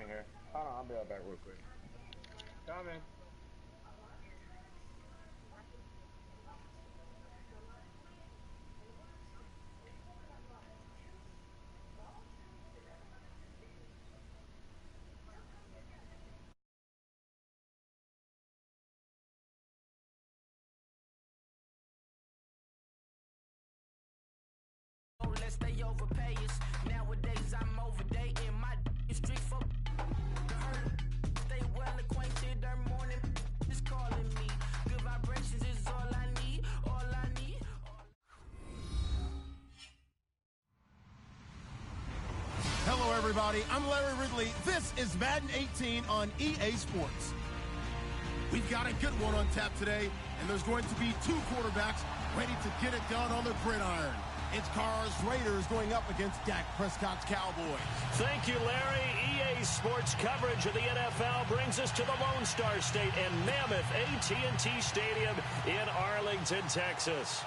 in here. Hold on, I'll be right back real quick. Coming. Unless they overpay us. Nowadays I'm overdating my street for stay well acquainted. Their morning is calling me. Good vibrations is all I need. All I need. Hello, everybody. I'm Larry Ridley. This is Madden 18 on EA Sports. We've got a good one on tap today, and there's going to be two quarterbacks ready to get it done on the gridiron. It's Carr's Raiders going up against Dak Prescott's Cowboys. Thank you, Larry. EA Sports coverage of the NFL brings us to the Lone Star State and Mammoth AT&T Stadium in Arlington, Texas.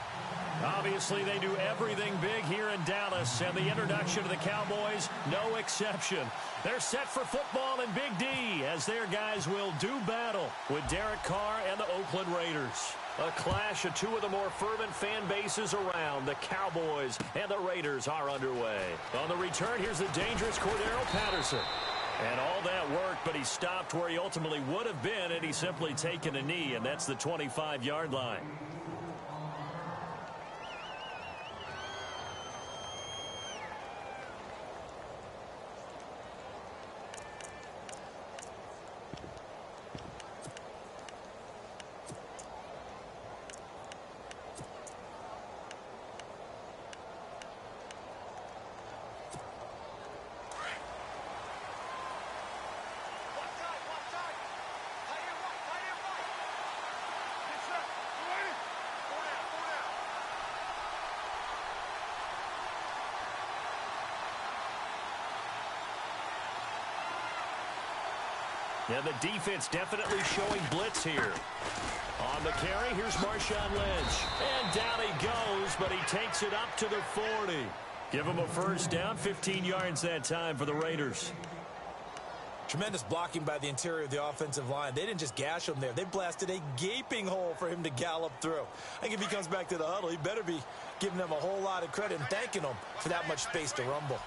Obviously, they do everything big here in Dallas, and the introduction of the Cowboys, no exception. They're set for football in Big D, as their guys will do battle with Derek Carr and the Oakland Raiders. A clash of two of the more fervent fan bases around. The Cowboys and the Raiders are underway. On the return, here's the dangerous Cordero Patterson. And all that worked, but he stopped where he ultimately would have been had he simply taken a knee, and that's the 25-yard line. And the defense definitely showing blitz here. On the carry, here's Marshawn Lynch. And down he goes, but he takes it up to the 40. Give him a first down, 15 yards that time for the Raiders. Tremendous blocking by the interior of the offensive line. They didn't just gash him there. They blasted a gaping hole for him to gallop through. I think if he comes back to the huddle, he better be giving them a whole lot of credit and thanking them for that much space to rumble.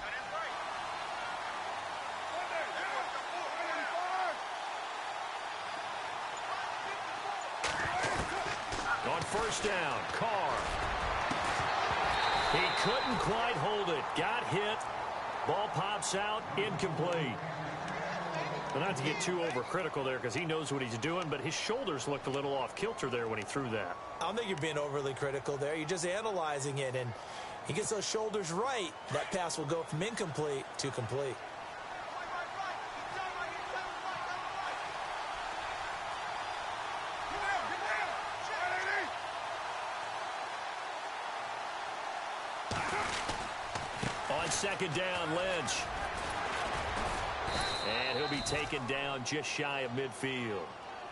On first down, Carr. He couldn't quite hold it. Got hit. Ball pops out, incomplete. Well, not to get too overcritical there because he knows what he's doing, but his shoulders looked a little off kilter there when he threw that. I don't think you're being overly critical there. You're just analyzing it, and he gets those shoulders right. That pass will go from incomplete to complete. On second down, Lynch. And he'll be taken down just shy of midfield.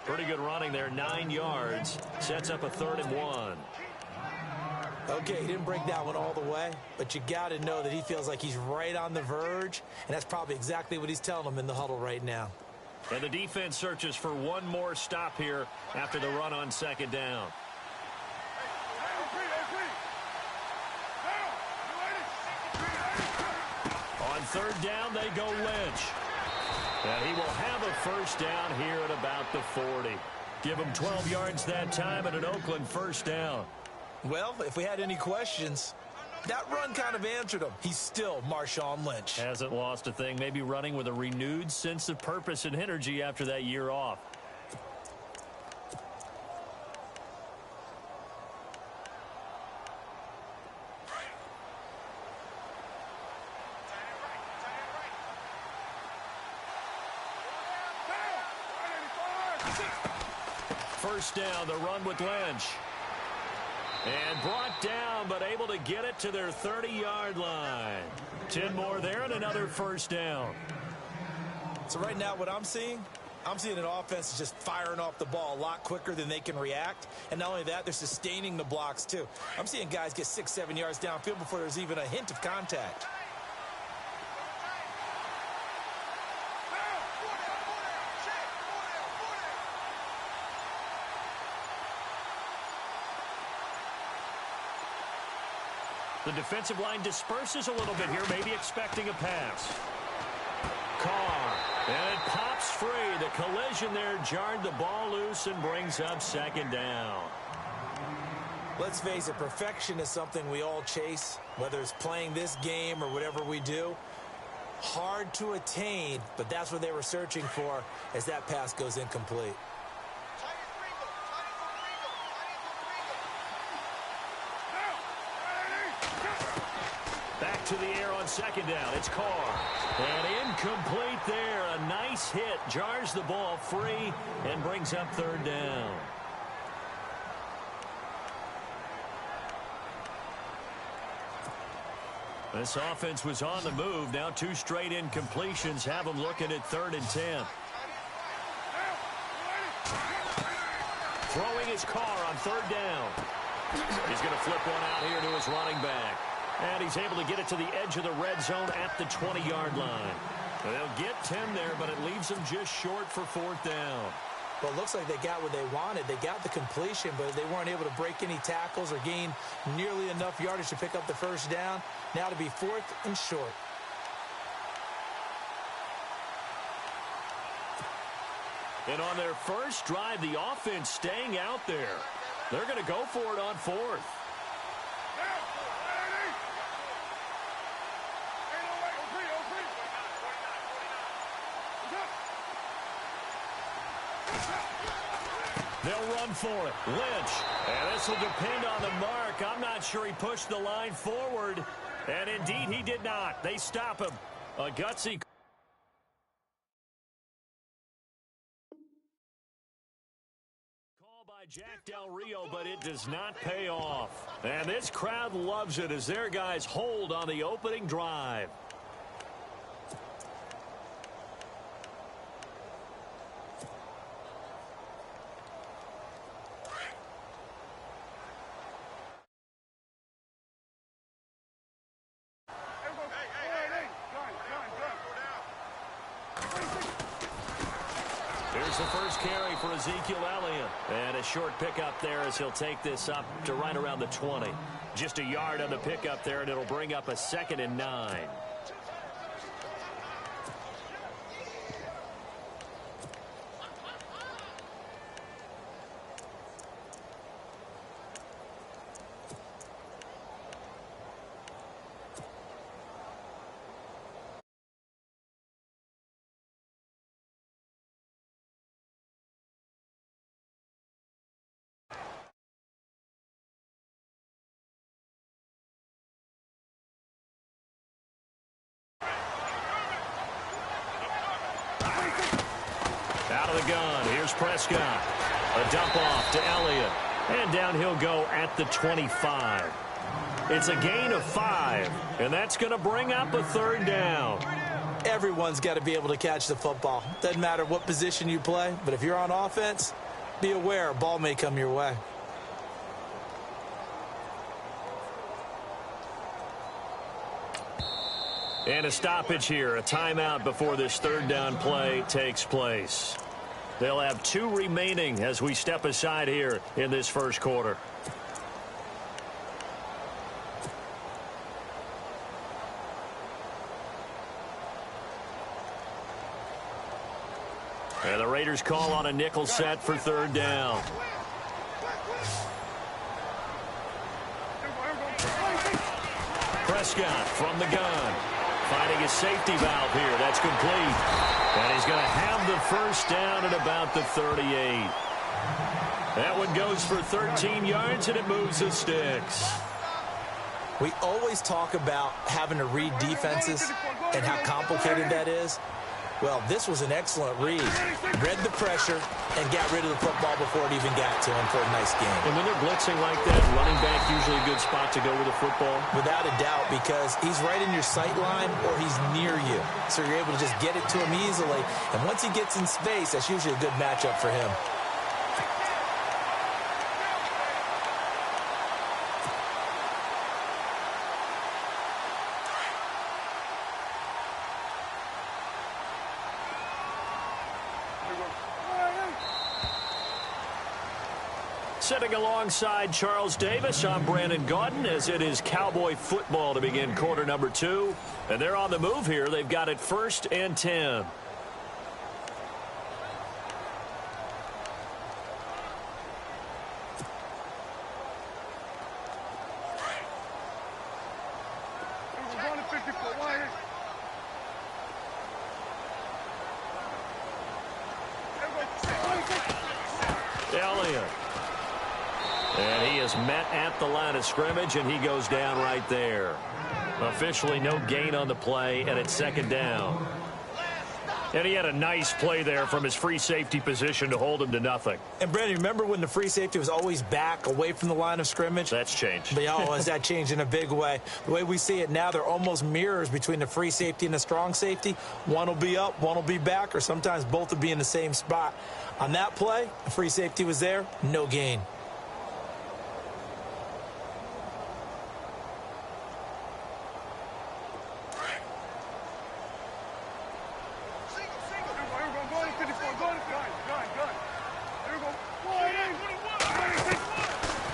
Pretty good running there, 9 yards. Sets up a 3rd and 1. Okay, he didn't break that one all the way, but you got to know that he feels like he's right on the verge, and that's probably exactly what he's telling them in the huddle right now. And the defense searches for one more stop here after the run on second down. On third down, they go Lynch. And he will have a first down here at about the 40. Give him 12 yards that time and an Oakland first down. Well, if we had any questions, that run kind of answered him. He's still Marshawn Lynch. Hasn't lost a thing. Maybe running with a renewed sense of purpose and energy after that year off. First down, the run with Lynch. And brought down, but able to get it to their 30-yard line. 10 more there and another first down. So right now what I'm seeing an offense just firing off the ball a lot quicker than they can react. And not only that, they're sustaining the blocks too. I'm seeing guys get 6-7 yards downfield before there's even a hint of contact. The defensive line disperses a little bit here, maybe expecting a pass. Carr, and it pops free. The collision there jarred the ball loose and brings up second down. Let's face it, perfection is something we all chase, whether it's playing this game or whatever we do. Hard to attain, but that's what they were searching for as that pass goes incomplete. Back to the air on second down. It's Carr. And incomplete there. A nice hit. Jars the ball free and brings up third down. This offense was on the move. Now 2 straight incompletions have them looking at 3rd and 10. Throwing his Carr on 3rd down. He's going to flip one out here to his running back. And he's able to get it to the edge of the red zone at the 20-yard line. They'll get 10 there, but it leaves them just short for 4th down. Well, it looks like they got what they wanted. They got the completion, but they weren't able to break any tackles or gain nearly enough yardage to pick up the first down. Now to be 4th and short. And on their first drive, the offense staying out there. They're going to go for it on 4th. They'll run for it. Lynch. And this will depend on the mark. I'm not sure he pushed the line forward. And indeed, he did not. They stop him. A gutsy call by Jack Del Rio, but it does not pay off. And this crowd loves it as their guys hold on the opening drive. Here's the first carry for Ezekiel Elliott. And a short pickup there as he'll take this up to right around the 20. Just a yard on the pickup there, and it'll bring up a 2nd and 9. Out of the gun, here's Prescott. A dump off to Elliott. And down he'll go at the 25. It's a gain of 5, and that's going to bring up a 3rd down. Everyone's got to be able to catch the football. Doesn't matter what position you play, but if you're on offense, be aware a ball may come your way. And a stoppage here, a timeout before this 3rd down play takes place. They'll have 2 remaining as we step aside here in this first quarter. And the Raiders call on a nickel set for 3rd down. Prescott from the gun. Finding a safety valve here. That's complete. And he's going to have the first down at about the 38. That one goes for 13 yards, and it moves the sticks. We always talk about having to read defenses and how complicated that is. Well, this was an excellent read. Read the pressure and got rid of the football before it even got to him for a nice game. And when they're blitzing like that, running back usually a good spot to go with the football? Without a doubt, because he's right in your sight line or he's near you. So you're able to just get it to him easily. And once he gets in space, that's usually a good matchup for him. Sitting alongside Charles Davis, I'm Brandon Gaudin, as it is Cowboy football to begin quarter number 2. And they're on the move here. They've got it 1st and 10. Elliott. And he is met at the line of scrimmage, and he goes down right there. Officially no gain on the play, and it's 2nd down. And he had a nice play there from his free safety position to hold him to nothing. And, Brandon, remember when the free safety was always back away from the line of scrimmage? That's changed. But, has that changed in a big way? The way we see it now, they're almost mirrors between the free safety and the strong safety. One will be up, one will be back, or sometimes both will be in the same spot. On that play, the free safety was there, no gain.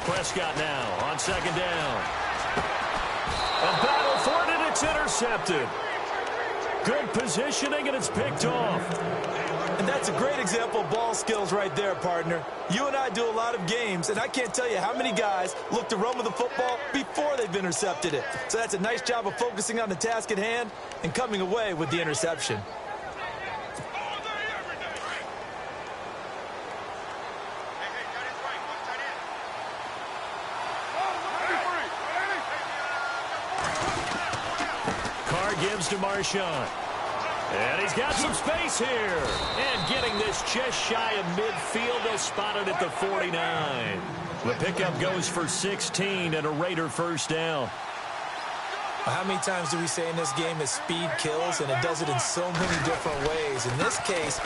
Prescott now on 2nd down. A battle for it, and it's intercepted. Good positioning, and it's picked off. And that's a great example of ball skills right there, partner. You and I do a lot of games, and I can't tell you how many guys look to run with the football before they've intercepted it. So that's a nice job of focusing on the task at hand and coming away with the interception. Gives to Marshawn. And he's got some space here. And getting this just shy of midfield. They'll spot it at the 49. The pickup goes for 16 and a Raider 1st down. How many times do we say in this game that speed kills, and it does it in so many different ways? In this case,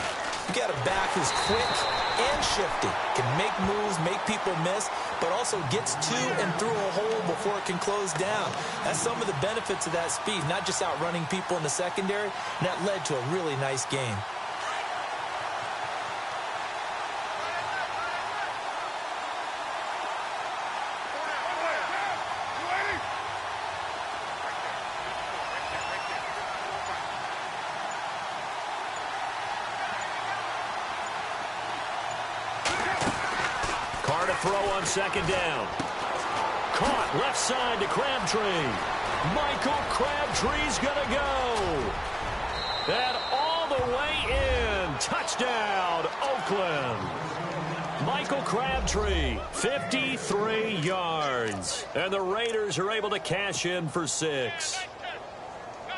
you got a back who's quick and shifty, can make moves, make people miss, but also gets to and through a hole before it can close down. That's some of the benefits of that speed, not just outrunning people in the secondary, and that led to a really nice game. Throw on 2nd down. Caught left side to Crabtree. Michael Crabtree's going to go. And all the way in. Touchdown, Oakland. Michael Crabtree, 53 yards. And the Raiders are able to cash in for 6.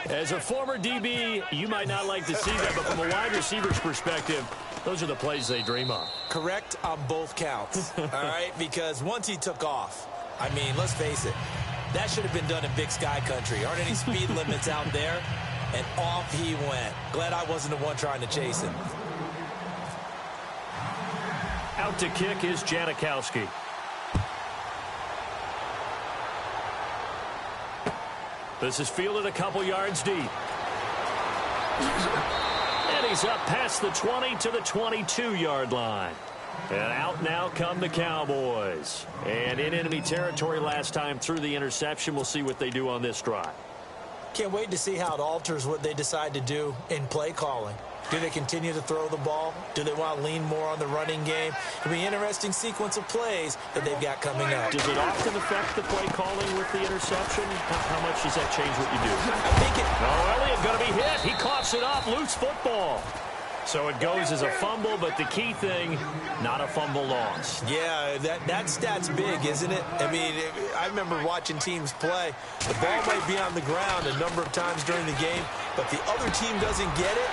As a former DB, you might not like to see that, but from a wide receiver's perspective, those are the plays they dream of. Correct on both counts, all right? Because once he took off, I mean, let's face it, that should have been done in Big Sky country. Aren't any speed limits out there? And off he went. Glad I wasn't the one trying to chase him. Out to kick is Janikowski. This is fielded a couple yards deep. And he's up past the 20 to the 22-yard line. And out now come the Cowboys. And in enemy territory last time through the interception. We'll see what they do on this drive. Can't wait to see how it alters what they decide to do in play calling. Do they continue to throw the ball? Do they want to lean more on the running game? It'll be an interesting sequence of plays that they've got coming up. Does it often affect the play calling with the interception? How much does that change what you do? I think it... No, Elliott going to be hit. He coughs it up. Loose football. So it goes as a fumble, but the key thing, not a fumble loss. Yeah, that stat's big, isn't it? I mean, I remember watching teams play. The ball might be on the ground a number of times during the game, but the other team doesn't get it.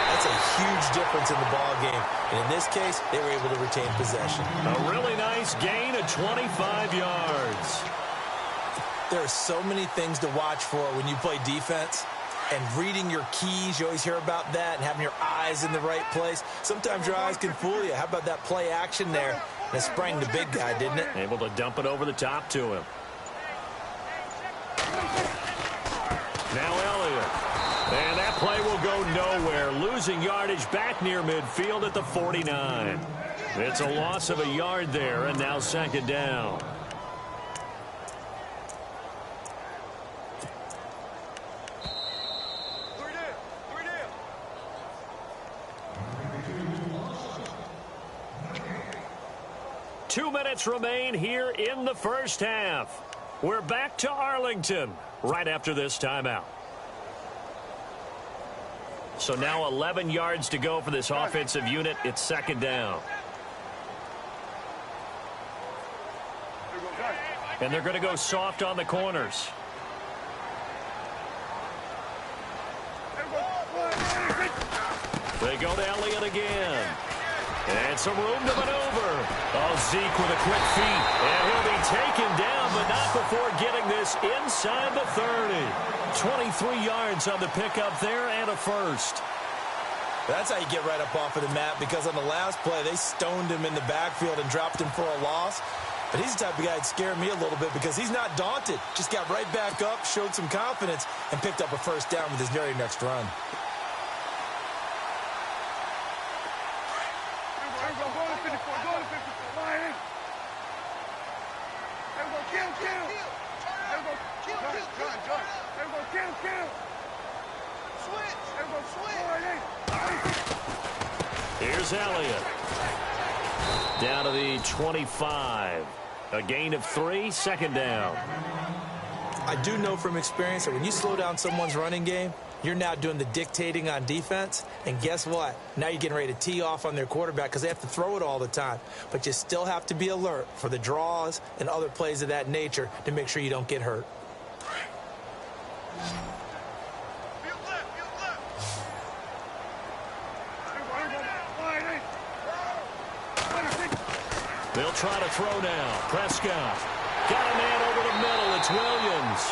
That's a huge difference in the ball game. And in this case, they were able to retain possession. A really nice gain of 25 yards. There are so many things to watch for when you play defense. And reading your keys, you always hear about that, and having your eyes in the right place. Sometimes your eyes can fool you. How about that play action there? That sprang the big guy, didn't it? Able to dump it over the top to him. Now Elliott. And that play will go nowhere. Losing yardage back near midfield at the 49. It's a loss of a yard there, and now second down. Two minutes remain here in the first half. We're back to Arlington right after this timeout. So now 11 yards to go for this offensive unit. It's second down. And they're going to go soft on the corners. They go to Elliott again. And some room to maneuver. Oh, Zeke with a quick feet. And he'll be taken down, but not before getting this inside the 30. 23 yards on the pickup there and a first. That's how you get right up off of the mat, because on the last play, they stoned him in the backfield and dropped him for a loss. But he's the type of guy that scared me a little bit because he's not daunted. Just got right back up, showed some confidence, and picked up a first down with his very next run. Here's Elliott. Down to the 25. A gain of 3, second down. I do know from experience that when you slow down someone's running game, you're now doing the dictating on defense. And guess what? Now you're getting ready to tee off on their quarterback because they have to throw it all the time. But you still have to be alert for the draws and other plays of that nature to make sure you don't get hurt. They'll try to throw now. Prescott. Got a man over the middle. It's Williams.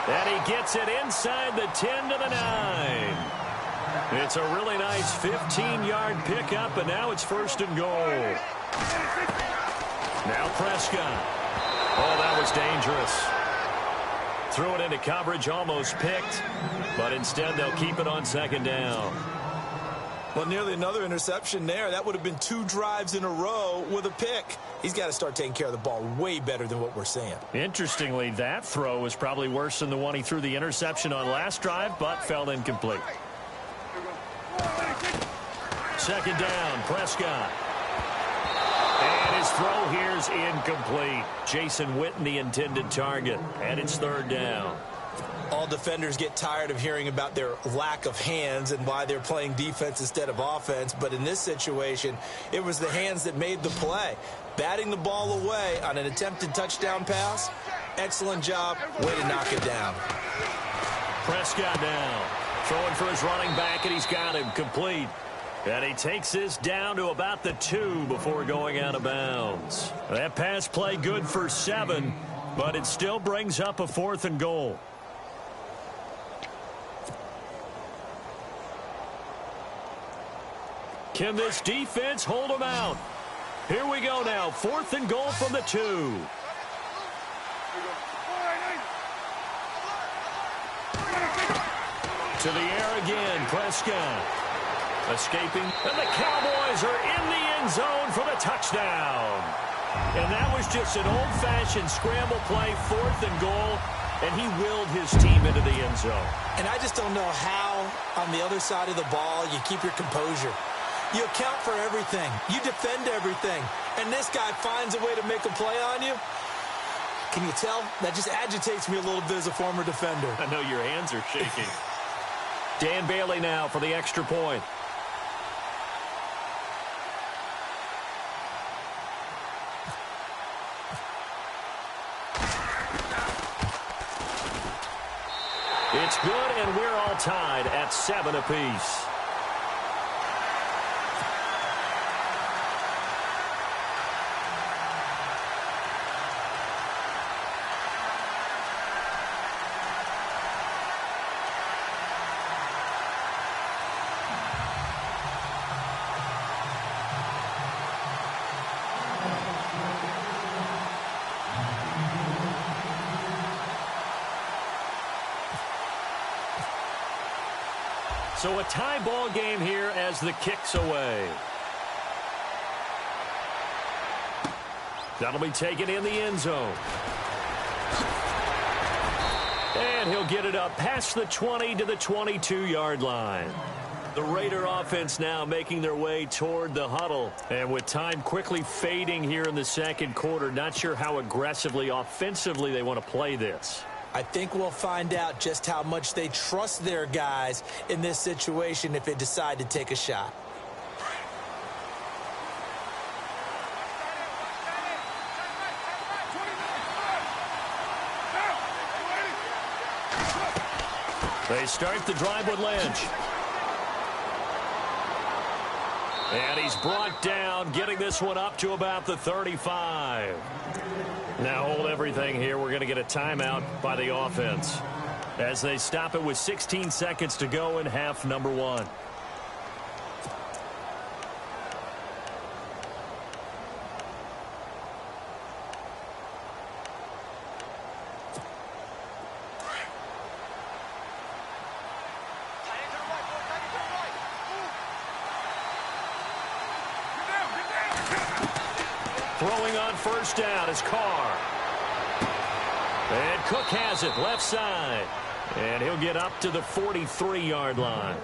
And he gets it inside the 10 to the 9. It's a really nice 15-yard pickup, and now it's first and goal. Now Prescott. Oh, that was dangerous. Threw it into coverage, almost picked, but instead they'll keep it on second down. Well, nearly another interception there. That would have been 2 drives in a row with a pick. He's got to start taking care of the ball way better than what we're seeing. Interestingly, that throw was probably worse than the one he threw the interception on last drive, but fell incomplete. Second down, Prescott. And his throw here's incomplete. Jason Witten, the intended target, and it's third down. All defenders get tired of hearing about their lack of hands and why they're playing defense instead of offense. But in this situation, it was the hands that made the play. Batting the ball away on an attempted touchdown pass. Excellent job. Way to knock it down. Prescott now. Throwing for his running back, and he's got him complete. And he takes this down to about the 2 before going out of bounds. That pass play good for 7, but it still brings up a 4th and goal. Can this defense hold them out? Here we go now. 4th and goal from the 2. To the air again, Prescott. Escaping. And the Cowboys are in the end zone for the touchdown. And that was just an old-fashioned scramble play, 4th and goal. And he willed his team into the end zone. And I just don't know how, on the other side of the ball, you keep your composure. You account for everything. You defend everything. And this guy finds a way to make a play on you. Can you tell? That just agitates me a little bit as a former defender. I know your hands are shaking. Dan Bailey now for the extra point. It's good, and we're all tied at 7 apiece. So a tie ball game here as the kick's away. That'll be taken in the end zone. And he'll get it up past the 20 to the 22-yard line. The Raider offense now making their way toward the huddle. And with time quickly fading here in the second quarter, not sure how aggressively, offensively they want to play this. I think we'll find out just how much they trust their guys in this situation if they decide to take a shot. They start the drive with Lynch. And he's brought down, getting this one up to about the 35. Now hold everything here. We're going to get a timeout by the offense as they stop it with 16 seconds to go in half number 1. Throwing on first down is Carr. And Cook has it left side. And he'll get up to the 43-yard line.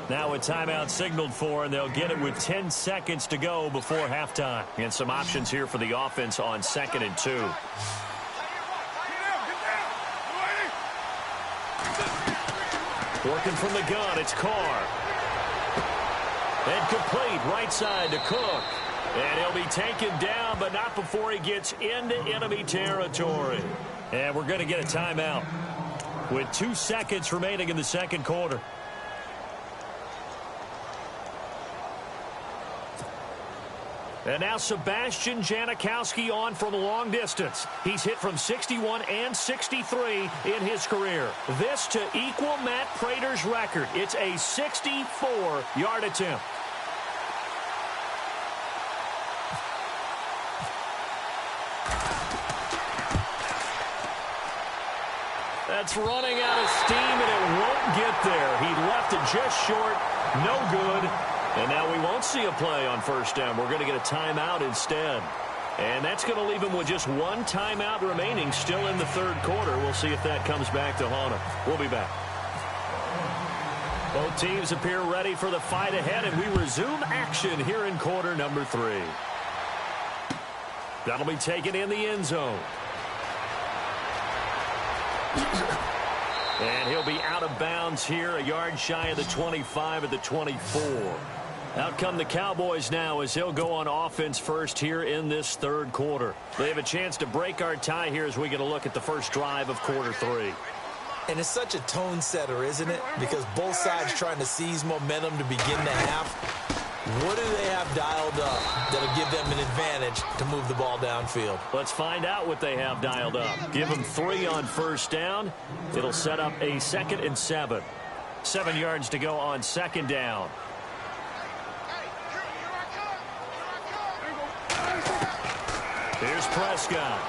Now a timeout signaled for, and they'll get it with 10 seconds to go before halftime. And some options here for the offense on 2nd and 2. Working from the gun, it's Carr. And complete right side to Cook. And he'll be taken down, but not before he gets into enemy territory. And we're going to get a timeout with 2 seconds remaining in the second quarter. And now Sebastian Janikowski on from a long distance. He's hit from 61 and 63 in his career. This to equal Matt Prater's record. It's a 64-yard attempt. That's running out of steam, and it won't get there. He left it just short, no good. And now we won't see a play on first down. We're going to get a timeout instead. And that's going to leave him with just 1 timeout remaining still in the third quarter. We'll see if that comes back to haunt him. We'll be back. Both teams appear ready for the fight ahead, and we resume action here in quarter number 3. That'll be taken in the end zone. And he'll be out of bounds here, a yard shy of the 25 at the 24. Out come the Cowboys now as he'll go on offense first here in this third quarter. They have a chance to break our tie here as we get a look at the first drive of quarter 3. And it's such a tone setter, isn't it? Because both sides trying to seize momentum to begin the half. What do they have dialed up that'll give them an advantage to move the ball downfield? Let's find out what they have dialed up. Give them 3 on first down. It'll set up a 2nd and 7. 7 yards to go on second down. Here's Prescott.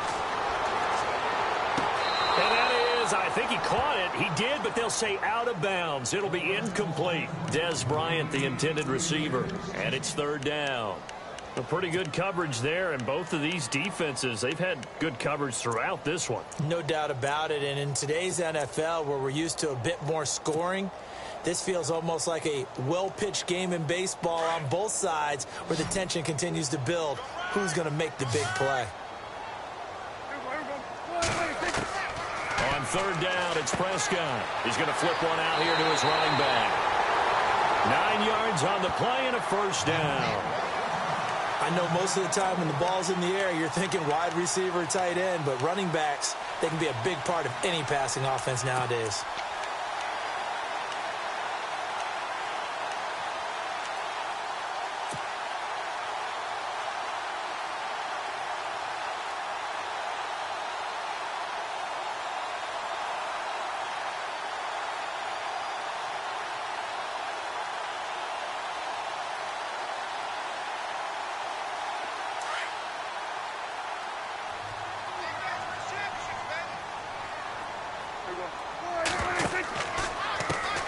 And that is, I think he caught it. He did, but they'll say out of bounds. It'll be incomplete. Des Bryant, the intended receiver. And it's third down. A pretty good coverage there, and both of these defenses, they've had good coverage throughout this one. No doubt about it, and in today's NFL, where we're used to a bit more scoring, this feels almost like a well-pitched game in baseball on both sides where the tension continues to build. Who's going to make the big play? On third down, it's Prescott. He's going to flip one out here to his running back. 9 yards on the play and a first down. I know most of the time when the ball's in the air, you're thinking wide receiver, tight end, but running backs, they can be a big part of any passing offense nowadays.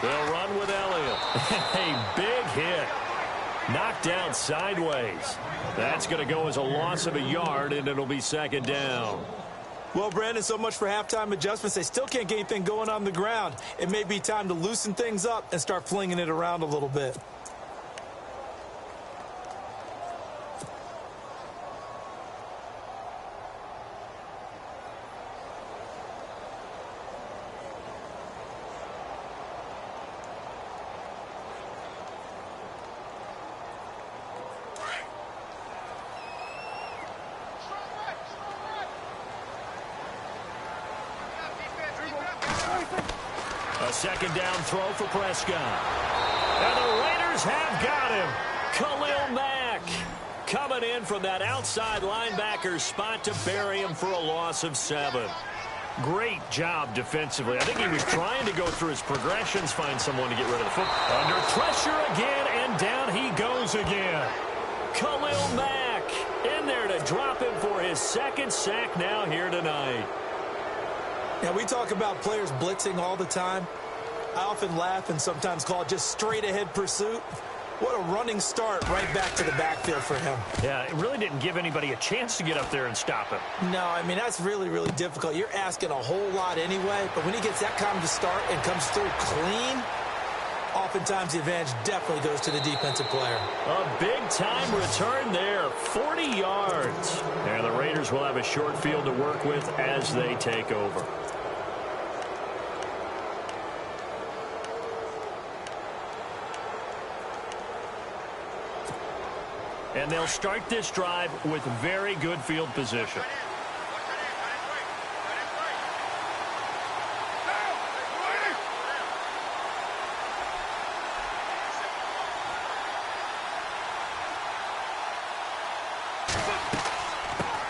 They'll run with Elliott. A big hit. Knocked down sideways. That's going to go as a loss of a yard, and it'll be second down. Well, Brandon, so much for halftime adjustments. They still can't get anything going on the ground. It may be time to loosen things up and start flinging it around a little bit. A second down throw for Prescott. And the Raiders have got him. Khalil Mack coming in from that outside linebacker spot to bury him for a loss of 7. Great job defensively. I think he was trying to go through his progressions, find someone to get rid of the football. Under pressure again, and down he goes again. Khalil Mack in there to drop him for his second sack now here tonight. Yeah, we talk about players blitzing all the time. I often laugh and sometimes call it just straight-ahead pursuit. What a running start right back to the backfield for him. Yeah, it really didn't give anybody a chance to get up there and stop him. No, I mean, that's really, really difficult. You're asking a whole lot anyway, but when he gets that kind of start and comes through clean, oftentimes the advantage definitely goes to the defensive player. A big-time return there, 40 yards. And the Raiders will have a short field to work with as they take over. And they'll start this drive with very good field position.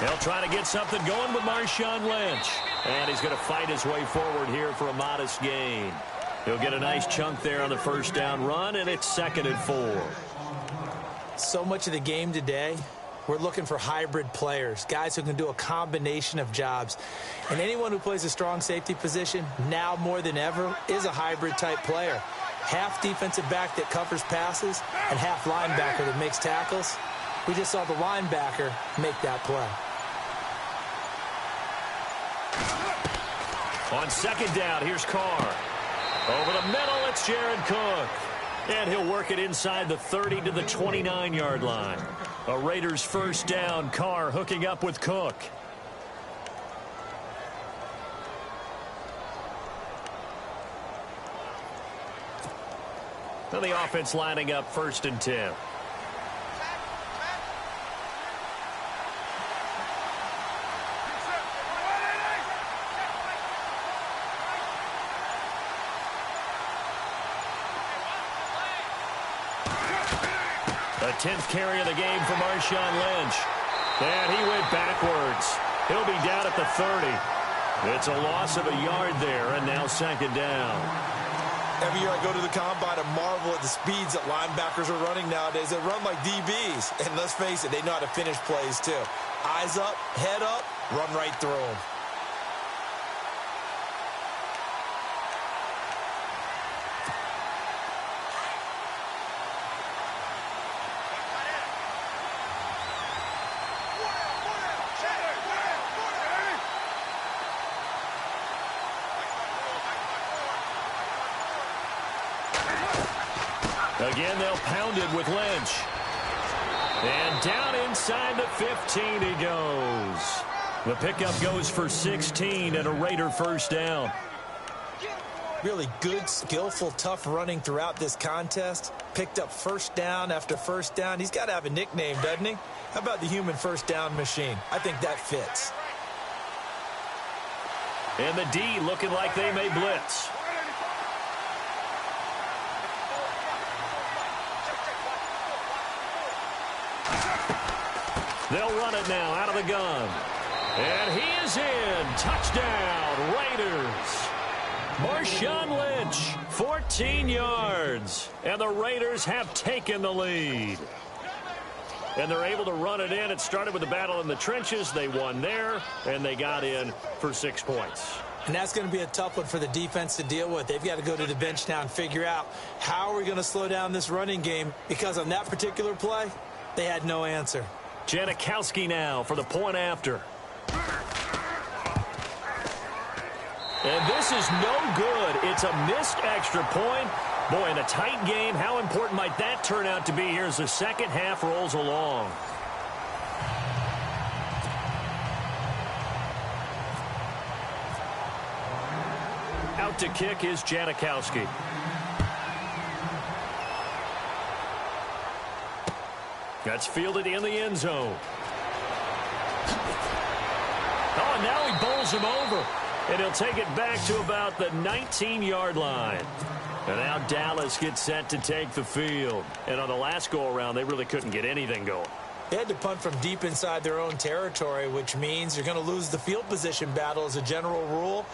They'll try to get something going with Marshawn Lynch. And he's going to fight his way forward here for a modest gain. He'll get a nice chunk there on the first down run, and it's 2nd and 4. So much of the game today, we're looking for hybrid players, guys who can do a combination of jobs. And anyone who plays a strong safety position, now more than ever, is a hybrid-type player. Half defensive back that covers passes and half linebacker that makes tackles. We just saw the linebacker make that play. On second down, here's Carr. Over the middle, it's Jared Cook. And he'll work it inside the 30 to the 29-yard line. A Raiders first down. Carr hooking up with Cook. Now the offense lining up 1st and 10. The 10th carry of the game for Marshawn Lynch. And he went backwards. He'll be down at the 30. It's a loss of a yard there, and now 2nd down. Every year I go to the combine and marvel at the speeds that linebackers are running nowadays. They run like DBs. And let's face it, they know how to finish plays too. Eyes up, head up, run right through them. Again, they'll pound it with Lynch. And down inside the 15 he goes. The pickup goes for 16 and a Raider first down. Really good, skillful, tough running throughout this contest. Picked up first down after first down. He's got to have a nickname, doesn't he? How about the human first down machine? I think that fits. And the D looking like they may blitz. They'll run it now out of the gun. And he is in. Touchdown, Raiders. Marshawn Lynch, 14 yards. And the Raiders have taken the lead. And they're able to run it in. It started with the battle in the trenches. They won there, and they got in for 6 points. And that's going to be a tough one for the defense to deal with. They've got to go to the bench now and figure out how are we going to slow down this running game, because on that particular play, they had no answer. Janikowski now for the point after. And this is no good. It's a missed extra point. Boy, in a tight game, how important might that turn out to be here as the second half rolls along? Out to kick is Janikowski. That's fielded in the end zone. Oh, now he bowls him over. And he'll take it back to about the 19-yard line. And now Dallas gets set to take the field. And on the last go-around, they really couldn't get anything going. They had to punt from deep inside their own territory, which means you're going to lose the field position battle as a general rule.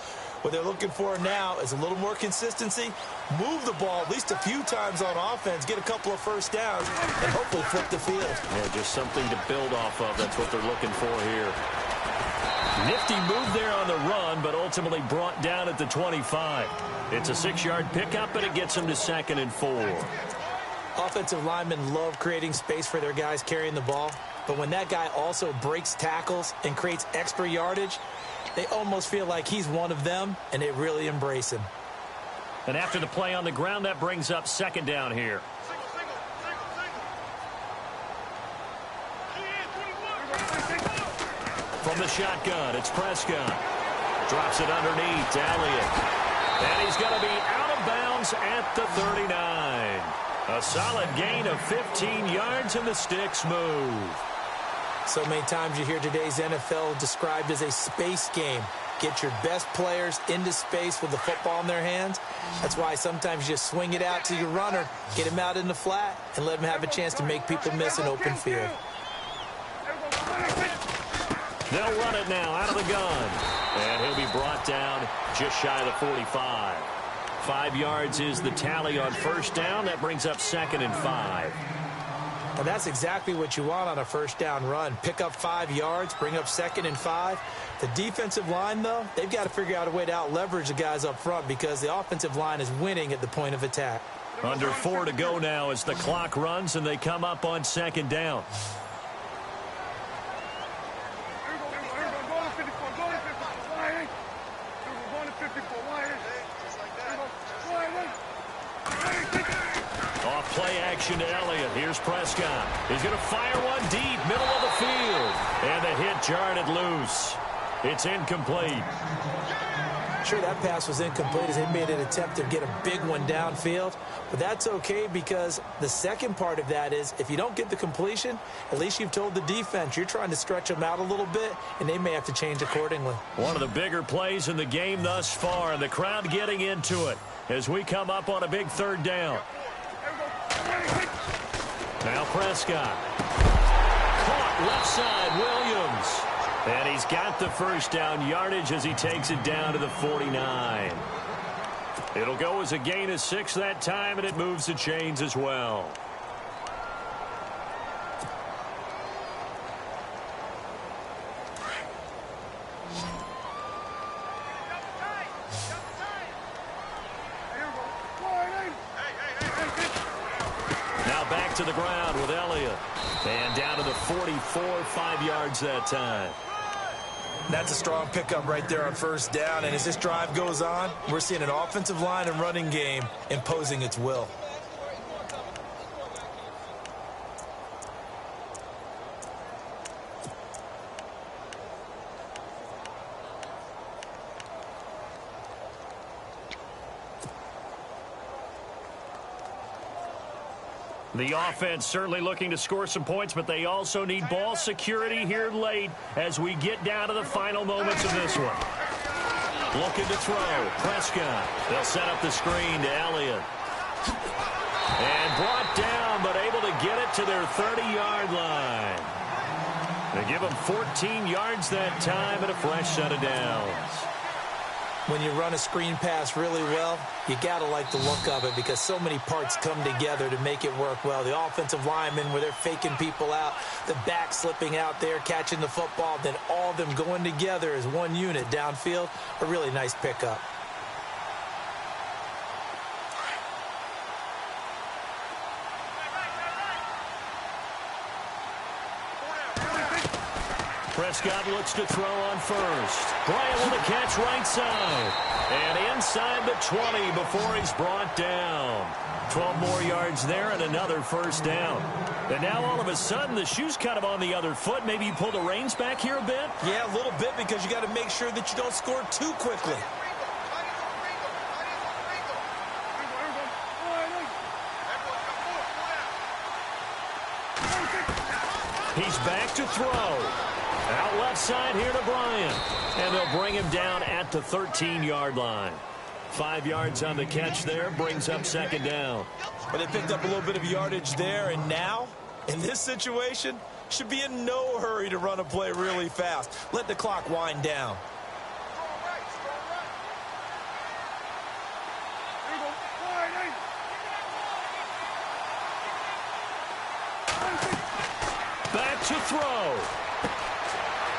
What they're looking for now is a little more consistency, move the ball at least a few times on offense, get a couple of first downs, and hopefully flip the field. Yeah, just something to build off of. That's what they're looking for here. Nifty move there on the run, but ultimately brought down at the 25. It's a 6-yard pickup, and it gets them to 2nd and 4. Offensive linemen love creating space for their guys carrying the ball, but when that guy also breaks tackles and creates extra yardage, they almost feel like he's one of them, and they really embrace him. And after the play on the ground, that brings up 2nd down here. From the shotgun, it's Prescott. Drops it underneath to Elliott. And he's going to be out of bounds at the 39. A solid gain of 15 yards, and the sticks move. So many times you hear today's NFL described as a space game. Get your best players into space with the football in their hands. That's why sometimes you just swing it out to your runner, get him out in the flat, and let him have a chance to make people miss an open field. They'll run it now out of the gun. And he'll be brought down just shy of the 45. 5 yards is the tally on first down. That brings up 2nd and 5. And that's exactly what you want on a first down run. Pick up 5 yards, bring up 2nd and 5. The defensive line, though, they've got to figure out a way to out-leverage the guys up front because the offensive line is winning at the point of attack. Under 4 to go now as the clock runs, and they come up on 2nd down. Play action to Elliott. Here's Prescott. He's going to fire one deep, middle of the field. And the hit jarred it loose. It's incomplete. Sure, that pass was incomplete as they made an attempt to get a big one downfield. But that's okay because the second part of that is if you don't get the completion, at least you've told the defense you're trying to stretch them out a little bit, and they may have to change accordingly. One of the bigger plays in the game thus far, and the crowd getting into it as we come up on a big 3rd down. Now Prescott. Caught left side, Williams. And he's got the first down yardage as he takes it down to the 49. It'll go as a gain of 6 that time, and it moves the chains as well. Back to the ground with Elliott. And down to the 44, 5 yards that time. That's a strong pickup right there on first down. And as this drive goes on, we're seeing an offensive line and running game imposing its will. The offense certainly looking to score some points, but they also need ball security here late as we get down to the final moments of this one. Looking to throw. Prescott. They'll set up the screen to Elliott. And brought down, but able to get it to their 30-yard line. They give them 14 yards that time and a fresh set of downs. When you run a screen pass really well, you got to like the look of it because so many parts come together to make it work well. The offensive linemen, where they're faking people out, the back slipping out there, catching the football, then all of them going together as one unit downfield, a really nice pickup. Prescott looks to throw on first. Bryant with a catch right side. And inside the 20 before he's brought down. 12 more yards there and another first down. And now all of a sudden the shoe's kind of on the other foot. Maybe you pull the reins back here a bit? Yeah, a little bit because you got to make sure that you don't score too quickly. He's back to throw. Out left side here to Bryant. And they'll bring him down at the 13-yard line. 5 yards on the catch there. Brings up second down. But they picked up a little bit of yardage there. And now, in this situation, should be in no hurry to run a play really fast. Let the clock wind down. Back to throw.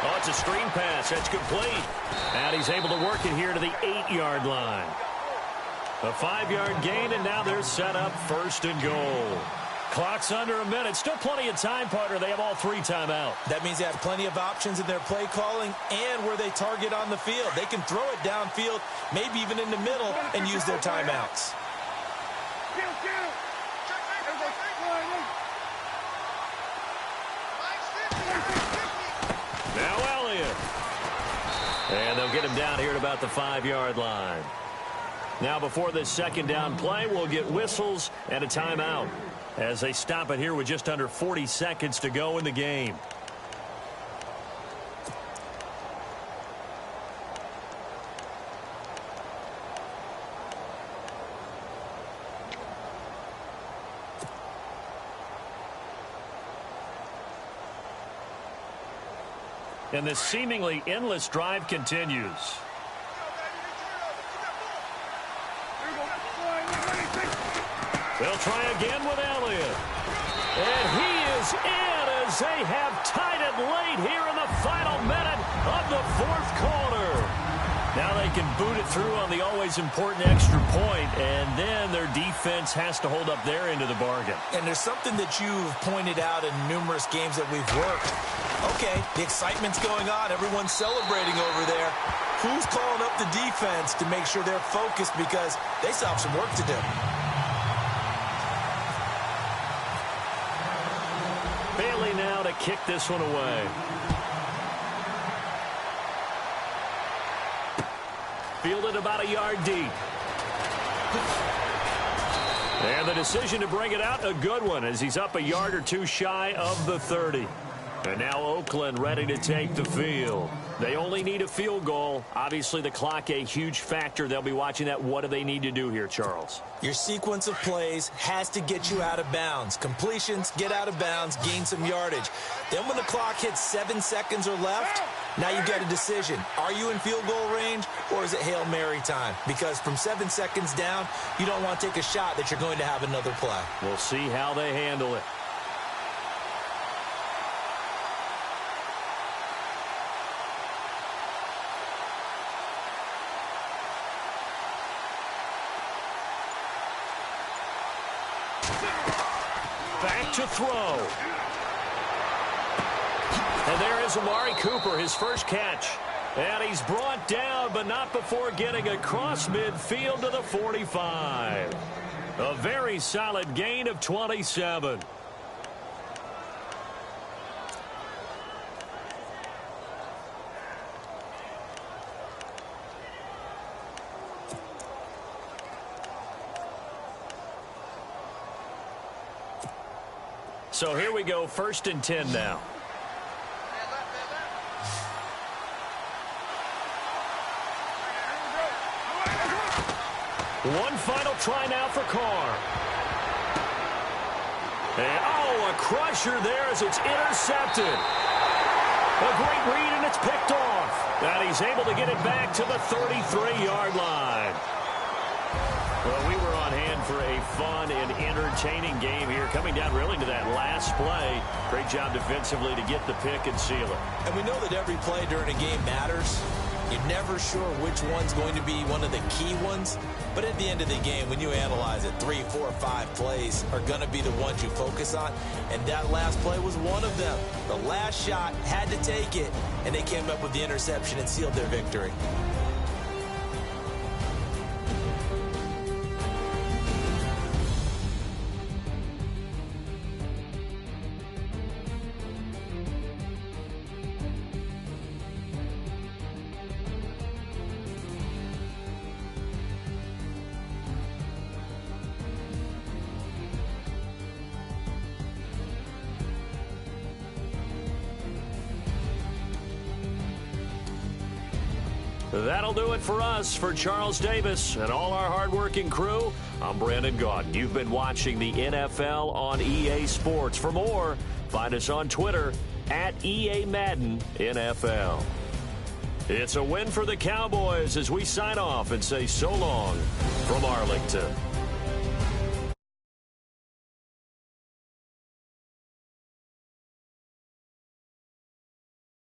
Oh, it's a screen pass. That's complete. And he's able to work it here to the 8-yard line. A 5-yard gain, and now they're set up first and goal. Clock's under a minute. Still plenty of time, partner. They have all 3 timeouts. That means they have plenty of options in their play calling and where they target on the field. They can throw it downfield, maybe even in the middle, and use their timeouts. Now Elliott. And they'll get him down here at about the 5-yard line. Now before this second down play, we'll get whistles and a timeout as they stop it here with just under 40 seconds to go in the game. And this seemingly endless drive continues. They'll try again with Elliott. And he is in as they have tied it late here in the final minute of the 4th quarter. Now they can boot it through on the always important extra point, and then their defense has to hold up their end of the bargain. And there's something that you've pointed out in numerous games that we've worked. Okay, the excitement's going on. Everyone's celebrating over there. Who's calling up the defense to make sure they're focused because they still have some work to do? Bailey now to kick this one away. Fielded about a yard deep. And the decision to bring it out, a good one, as he's up a yard or 2 shy of the 30. And now Oakland ready to take the field. They only need a field goal. Obviously, the clock a huge factor. They'll be watching that. What do they need to do here, Charles? Your sequence of plays has to get you out of bounds. Completions, get out of bounds, gain some yardage. Then when the clock hits 7 seconds or left, now you've got a decision. Are you in field goal range or is it Hail Mary time? Because from 7 seconds down, you don't want to take a shot that you're going to have another play. We'll see how they handle it. Back to throw. And there is Amari Cooper, his first catch. And he's brought down, but not before getting across midfield to the 45. A very solid gain of 27. So here we go, 1st and 10 now. One final try now for Carr. And, oh, a crusher there as it's intercepted. A great read and a That's picked off. And he's able to get it back to the 33-yard line. Well, we were on hand for a fun and entertaining game here, coming down really to that last play. Great job defensively to get the pick and seal it. And we know that every play during a game matters. You're never sure which one's going to be one of the key ones. But at the end of the game, when you analyze it, 3, 4, 5 plays are going to be the ones you focus on. And that last play was one of them. The last shot had to take it, and they came up with the interception and sealed their victory. That'll do it for us. For Charles Davis and all our hardworking crew, I'm Brandon Gaudin. You've been watching the NFL on EA Sports. For more, find us on Twitter at EA Madden NFL. It's a win for the Cowboys as we sign off and say so long from Arlington.